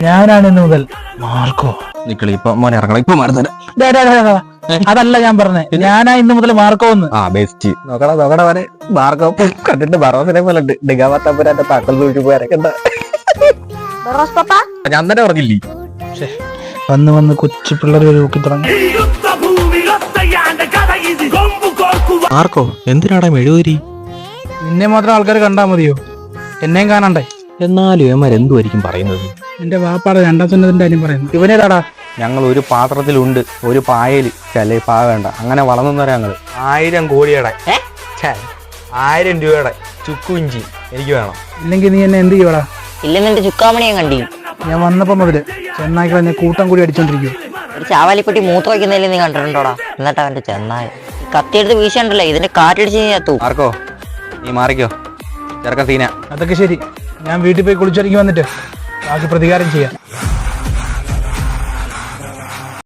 ഞാനാണ് ഇന്ന് മുതൽ മാർക്കോ. നിക്കളി ഇപ്പൊ മോനെ ഇറങ്ങണം, ഇപ്പൊ മാറുന്നേരം. അതല്ല ഞാൻ പറഞ്ഞത്, ഞാനാ ഇന്ന് മുതൽ മാർക്കോ ഒന്ന്. ആ ബെസ്റ്റ്. നോക്കടാ മോനെ, മാർക്കോ കണ്ടിട്ട് ബറോസിനെ പോലെ ഉണ്ട്. ഡിഗാവത്തപ്പുരാന്റെ താക്കൽ സൂക്ഷിച്ചു പോയാരൊക്കെ ഞാൻ തന്നെ പറഞ്ഞില്ലേ. വന്ന് വന്ന് കൊച്ചു പിള്ളേർ നോക്കി തുടങ്ങി. മാർക്കോ എന്തിനാടാ മെഴുകുതിരി? നിന്നെ മാത്രം ആൾക്കാർ കണ്ടാ മതിയോ? എന്നെയും കാണണ്ടേ? എന്നാലും ഏമാർ എന്തുമായിരിക്കും പറയുന്നത്? എന്റെ വാപ്പാടെ രണ്ടാം സുന്നതിന്റെ കാര്യം പറയുന്നു. ഇവനേതാടാ? ഞങ്ങൾ ഒരു പാത്രത്തിലുണ്ട്, ഒരു പായല്. അല്ലെ പാ വേണ്ട, അങ്ങനെ വളർന്നവരാ ഞങ്ങള്. 1000 കോടിയുടെ 1000 രൂപയുടെ ചുക്കുഞ്ചി എനിക്ക് വേണം. ഇല്ലെങ്കിൽ നീ എന്നെ എന്ത് ചെയ്യടാ? ഇല്ലെന്ന് എന്റെ ചുക്കാമണിയും കണ്ടി. ഞാൻ വന്നപ്പോ മുതല് ചെന്നായ്ക്കളെ ഞാൻ കൂട്ടം കൂടി അടിച്ചോണ്ടിരിക്കും. ഒരു ചാവാലിപ്പെട്ടി മൂത്ത് വയ്ക്കുന്നതിൽ നീ കണ്ടിട്ടുണ്ടോടാ? എന്നിട്ട് അവന്റെ ചെന്നായ കത്തിയെടുത്ത് വീശണ്ടല്ലേ, ഇതിന്റെ കാറ്റടിച്ച് നീ എത്തു. മാർക്കോ നീ മാറിക്കോ, ചെറുക്കൻ സീന. അതൊക്കെ ശരി, ഞാൻ വീട്ടിൽ പോയി കുളിച്ചൊരുക്കി വന്നിട്ട് ബാക്കി പ്രതികാരം ചെയ്യാം.